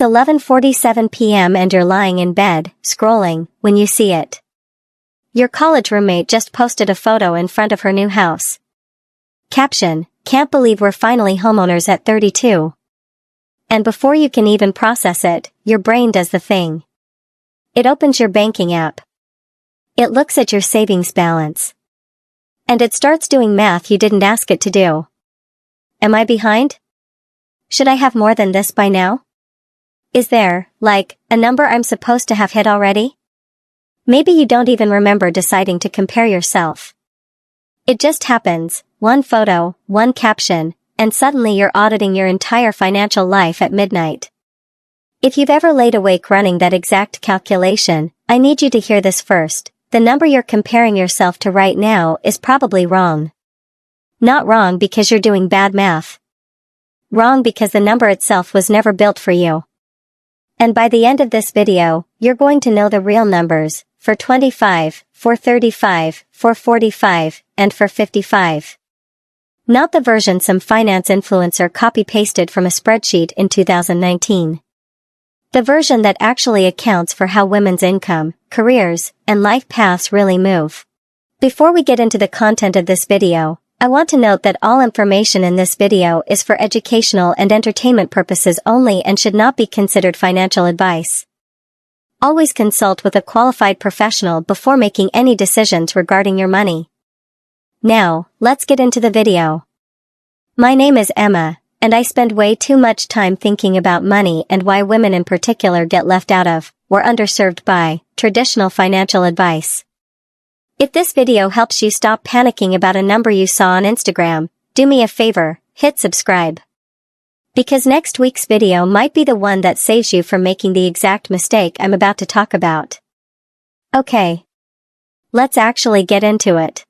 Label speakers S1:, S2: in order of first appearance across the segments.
S1: 11:47 p.m. and you're lying in bed, scrolling, when you see it. Your college roommate just posted a photo in front of her new house. Caption: "Can't believe we're finally homeowners at 32. And before you can even process it, your brain does the thing. It opens your banking app. It looks at your savings balance. And it starts doing math you didn't ask it to do. Am I behind? Should I have more than this by now? Is there, like, a number I'm supposed to have hit already?" Maybe you don't even remember deciding to compare yourself. It just happens, one photo, one caption, and suddenly you're auditing your entire financial life at midnight. If you've ever laid awake running that exact calculation, I need you to hear this first. The number you're comparing yourself to right now is probably wrong. Not wrong because you're doing bad math. Wrong because the number itself was never built for you. And by the end of this video, you're going to know the real numbers, for 25, for 35, for 45, and for 55. Not the version some finance influencer copy-pasted from a spreadsheet in 2019. The version that actually accounts for how women's income, careers, and life paths really move. Before we get into the content of this video, I want to note that all information in this video is for educational and entertainment purposes only and should not be considered financial advice. Always consult with a qualified professional before making any decisions regarding your money. Now, let's get into the video. My name is Emma, and I spend way too much time thinking about money and why women in particular get left out of, or underserved by, traditional financial advice. If this video helps you stop panicking about a number you saw on Instagram, do me a favor, hit subscribe. Because next week's video might be the one that saves you from making the exact mistake I'm about to talk about. Okay. Let's actually get into it.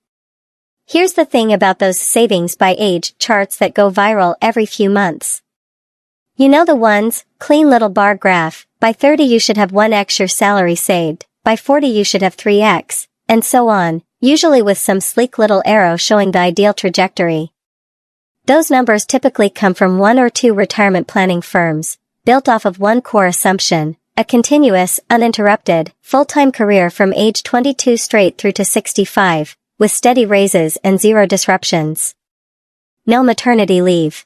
S1: Here's the thing about those savings by age charts that go viral every few months. You know the ones, clean little bar graph, by 30 you should have 1x your salary saved, by 40 you should have 3x, and so on, usually with some sleek little arrow showing the ideal trajectory. Those numbers typically come from one or two retirement planning firms, built off of one core assumption: a continuous, uninterrupted, full-time career from age 22 straight through to 65, with steady raises and zero disruptions. No maternity leave.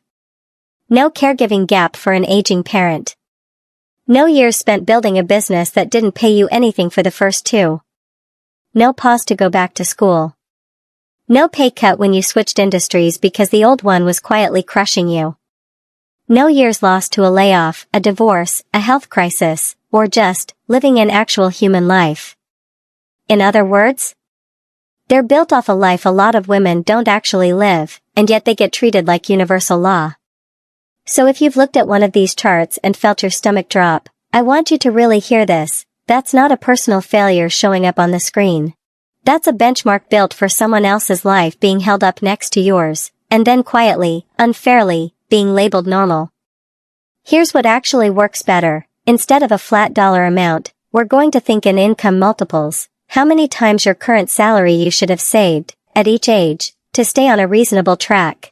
S1: No caregiving gap for an aging parent. No years spent building a business that didn't pay you anything for the first 2. No pause to go back to school. No pay cut when you switched industries because the old one was quietly crushing you. No years lost to a layoff, a divorce, a health crisis, or just living an actual human life. In other words, they're built off a life a lot of women don't actually live, and yet they get treated like universal law. So if you've looked at one of these charts and felt your stomach drop, I want you to really hear this. That's not a personal failure showing up on the screen. That's a benchmark built for someone else's life being held up next to yours, and then quietly, unfairly, being labeled normal. Here's what actually works better. Instead of a flat dollar amount, we're going to think in income multiples. How many times your current salary you should have saved, at each age, to stay on a reasonable track.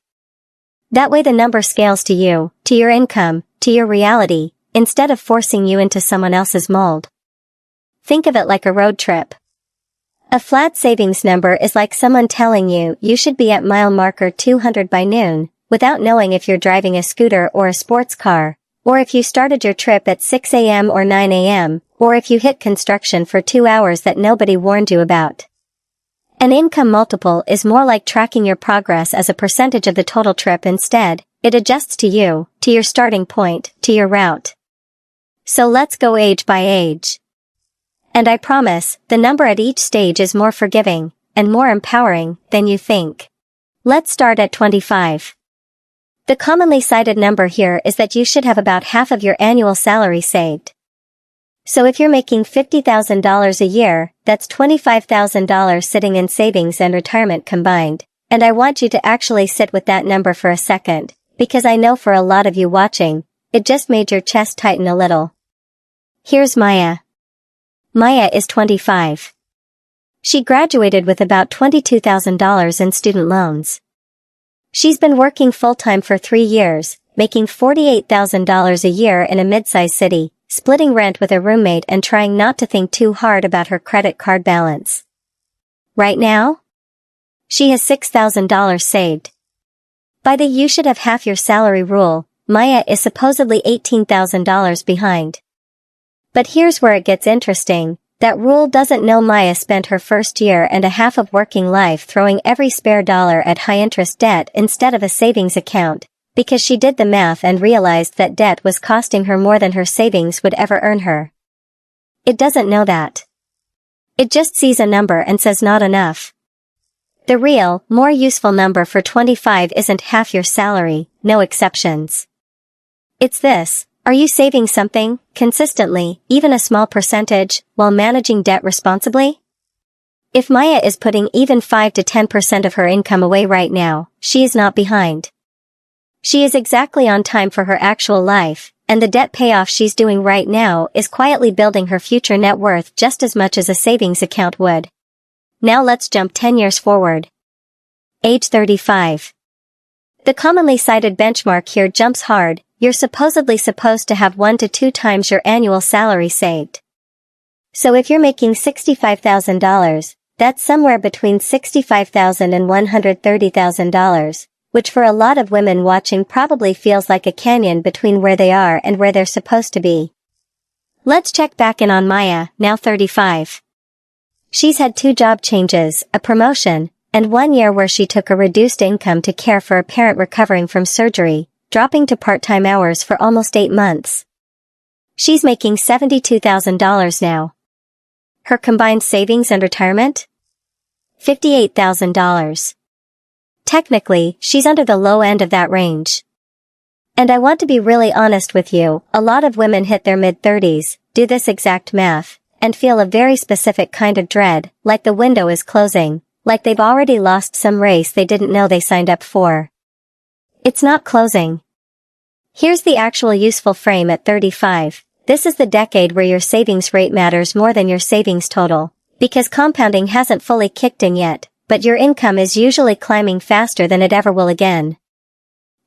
S1: That way the number scales to you, to your income, to your reality, instead of forcing you into someone else's mold. Think of it like a road trip. A flat savings number is like someone telling you you should be at mile marker 200 by noon, without knowing if you're driving a scooter or a sports car, or if you started your trip at 6 a.m. or 9 a.m., or if you hit construction for 2 hours that nobody warned you about. An income multiple is more like tracking your progress as a percentage of the total trip instead. It adjusts to you, to your starting point, to your route. So let's go age by age. And I promise, the number at each stage is more forgiving, and more empowering, than you think. Let's start at 25. The commonly cited number here is that you should have about half of your annual salary saved. So if you're making $50,000 a year, that's $25,000 sitting in savings and retirement combined. And I want you to actually sit with that number for a second, because I know for a lot of you watching, it just made your chest tighten a little. Here's Maya. Maya is 25. She graduated with about $22,000 in student loans. She's been working full-time for 3 years, making $48,000 a year in a mid-sized city, splitting rent with a roommate and trying not to think too hard about her credit card balance. Right now? She has $6,000 saved. By the "you should have half your salary" rule, Maya is supposedly $18,000 behind. But here's where it gets interesting. That rule doesn't know Maya spent her first year and a half of working life throwing every spare dollar at high-interest debt instead of a savings account, because she did the math and realized that debt was costing her more than her savings would ever earn her. It doesn't know that. It just sees a number and says not enough. The real, more useful number for 25 isn't half your salary, no exceptions. It's this: are you saving something, consistently, even a small percentage, while managing debt responsibly? If Maya is putting even 5 to 10% of her income away right now, she is not behind. She is exactly on time for her actual life, and the debt payoff she's doing right now is quietly building her future net worth just as much as a savings account would. Now let's jump 10 years forward. Age 35. The commonly cited benchmark here jumps hard. You're supposedly supposed to have 1 to 2 times your annual salary saved. So if you're making $65,000, that's somewhere between $65,000 and $130,000, which for a lot of women watching probably feels like a canyon between where they are and where they're supposed to be. Let's check back in on Maya, now 35. She's had 2 job changes, a promotion, and 1 year where she took a reduced income to care for a parent recovering from surgery, dropping to part-time hours for almost 8 months. She's making $72,000 now. Her combined savings and retirement? $58,000. Technically, she's under the low end of that range. And I want to be really honest with you, a lot of women hit their mid-30s, do this exact math, and feel a very specific kind of dread, like the window is closing, like they've already lost some race they didn't know they signed up for. It's not closing. Here's the actual useful frame at 35. This is the decade where your savings rate matters more than your savings total, because compounding hasn't fully kicked in yet, but your income is usually climbing faster than it ever will again.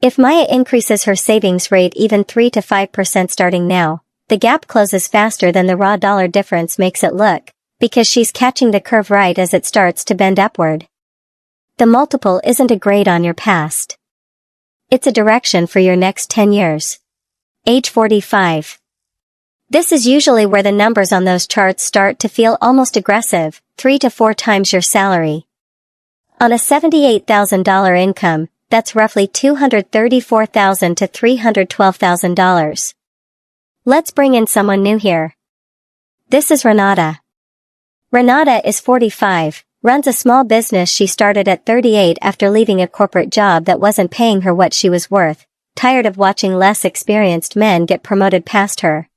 S1: If Maya increases her savings rate even 3 to 5% starting now, the gap closes faster than the raw dollar difference makes it look, because she's catching the curve right as it starts to bend upward. The multiple isn't a grade on your past. It's a direction for your next 10 years. Age 45. This is usually where the numbers on those charts start to feel almost aggressive, 3 to 4 times your salary. On a $78,000 income, that's roughly $234,000 to $312,000. Let's bring in someone new here. This is Renata. Renata is 45. Runs a small business she started at 38 after leaving a corporate job that wasn't paying her what she was worth, tired of watching less experienced men get promoted past her.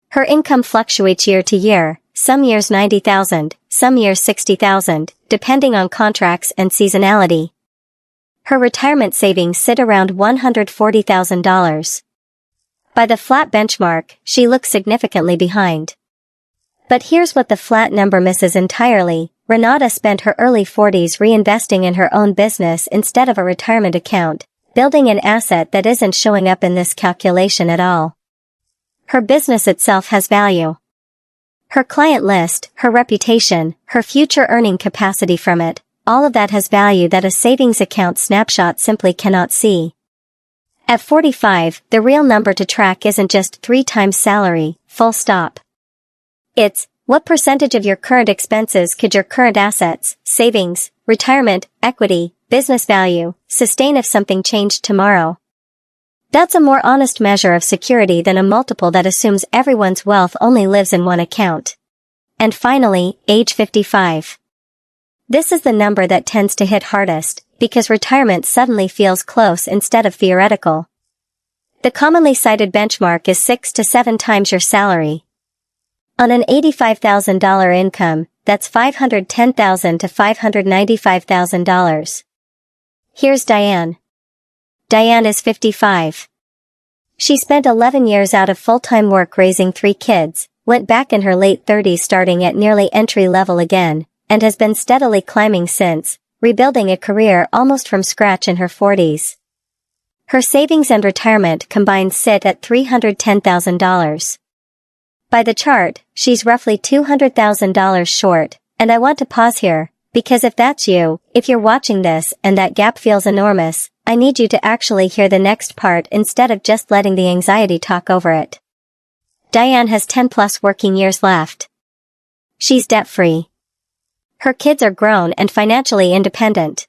S1: Her income fluctuates year to year, some years $90,000, some years $60,000, depending on contracts and seasonality. Her retirement savings sit around $140,000. By the flat benchmark, she looks significantly behind. But here's what the flat number misses entirely. Renata spent her early 40s reinvesting in her own business instead of a retirement account, building an asset that isn't showing up in this calculation at all. Her business itself has value. Her client list, her reputation, her future earning capacity from it, all of that has value that a savings account snapshot simply cannot see. At 45, the real number to track isn't just 3 times salary, full stop. It's, what percentage of your current expenses could your current assets, savings, retirement, equity, business value, sustain if something changed tomorrow? That's a more honest measure of security than a multiple that assumes everyone's wealth only lives in one account. And finally, age 55. This is the number that tends to hit hardest, because retirement suddenly feels close instead of theoretical. The commonly cited benchmark is 6 to 7 times your salary. On an $85,000 income, that's $510,000 to $595,000. Here's Diane. Diane is 55. She spent 11 years out of full-time work raising 3 kids, went back in her late 30s starting at nearly entry level again, and has been steadily climbing since, rebuilding a career almost from scratch in her 40s. Her savings and retirement combined sit at $310,000. By the chart, she's roughly $200,000 short, and I want to pause here, because if that's you, if you're watching this and that gap feels enormous, I need you to actually hear the next part instead of just letting the anxiety talk over it. Diane has 10 plus working years left. She's debt-free. Her kids are grown and financially independent.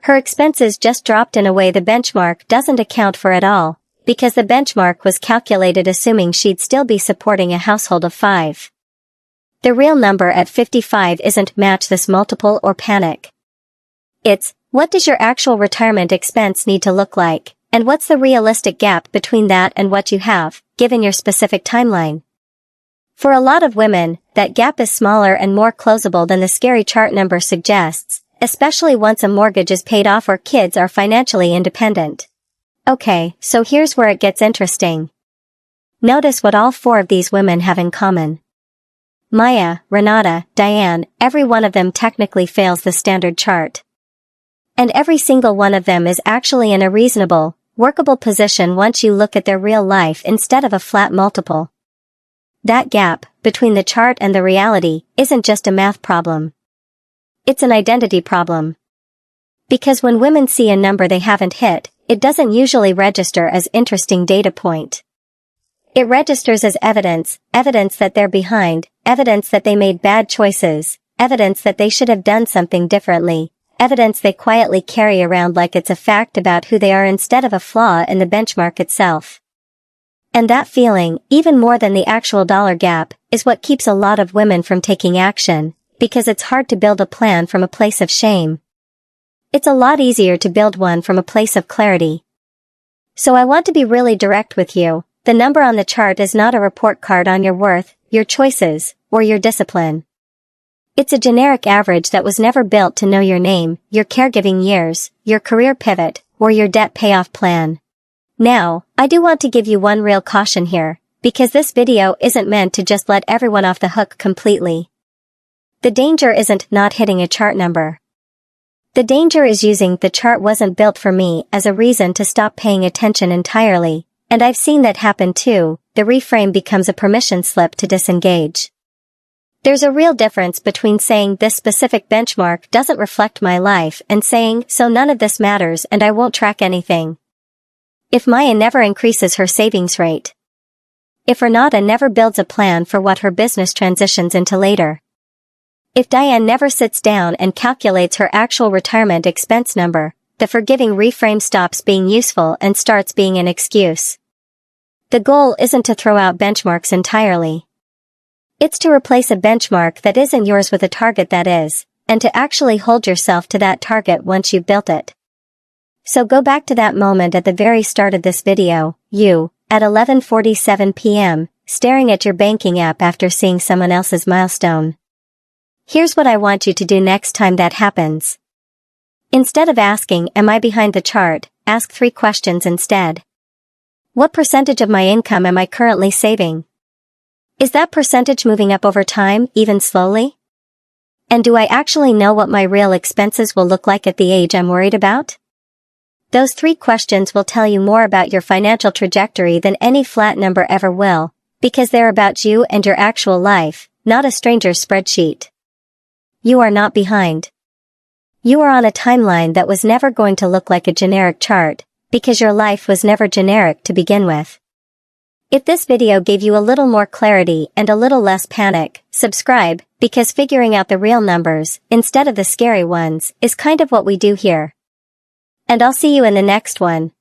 S1: Her expenses just dropped in a way the benchmark doesn't account for at all, because the benchmark was calculated assuming she'd still be supporting a household of 5. The real number at 55 isn't match this multiple or panic. It's, what does your actual retirement expense need to look like, and what's the realistic gap between that and what you have, given your specific timeline? For a lot of women, that gap is smaller and more closable than the scary chart number suggests, especially once a mortgage is paid off or kids are financially independent. Okay, so here's where it gets interesting. Notice what all 4 of these women have in common. Maya, Renata, Diane, every one of them technically fails the standard chart. And every single one of them is actually in a reasonable, workable position once you look at their real life instead of a flat multiple. That gap, between the chart and the reality, isn't just a math problem. It's an identity problem. Because when women see a number they haven't hit, it doesn't usually register as interesting data point. It registers as evidence that they're behind, evidence that they made bad choices, evidence that they should have done something differently, evidence they quietly carry around like it's a fact about who they are instead of a flaw in the benchmark itself. And that feeling, even more than the actual dollar gap, is what keeps a lot of women from taking action, because it's hard to build a plan from a place of shame. It's a lot easier to build one from a place of clarity. So I want to be really direct with you. The number on the chart is not a report card on your worth, your choices, or your discipline. It's a generic average that was never built to know your name, your caregiving years, your career pivot, or your debt payoff plan. Now, I do want to give you one real caution here, because this video isn't meant to just let everyone off the hook completely. The danger isn't not hitting a chart number. The danger is using the chart wasn't built for me as a reason to stop paying attention entirely, and I've seen that happen too. The reframe becomes a permission slip to disengage. There's a real difference between saying this specific benchmark doesn't reflect my life and saying so none of this matters and I won't track anything. If Maya never increases her savings rate. If Renata never builds a plan for what her business transitions into later. If Diane never sits down and calculates her actual retirement expense number, the forgiving reframe stops being useful and starts being an excuse. The goal isn't to throw out benchmarks entirely. It's to replace a benchmark that isn't yours with a target that is, and to actually hold yourself to that target once you've built it. So go back to that moment at the very start of this video, you, at 11:47 p.m., staring at your banking app after seeing someone else's milestone. Here's what I want you to do next time that happens. Instead of asking, am I behind the chart, ask 3 questions instead. What percentage of my income am I currently saving? Is that percentage moving up over time, even slowly? And do I actually know what my real expenses will look like at the age I'm worried about? Those 3 questions will tell you more about your financial trajectory than any flat number ever will, because they're about you and your actual life, not a stranger's spreadsheet. You are not behind. You are on a timeline that was never going to look like a generic chart, because your life was never generic to begin with. If this video gave you a little more clarity and a little less panic, subscribe, because figuring out the real numbers, instead of the scary ones, is kind of what we do here. And I'll see you in the next one.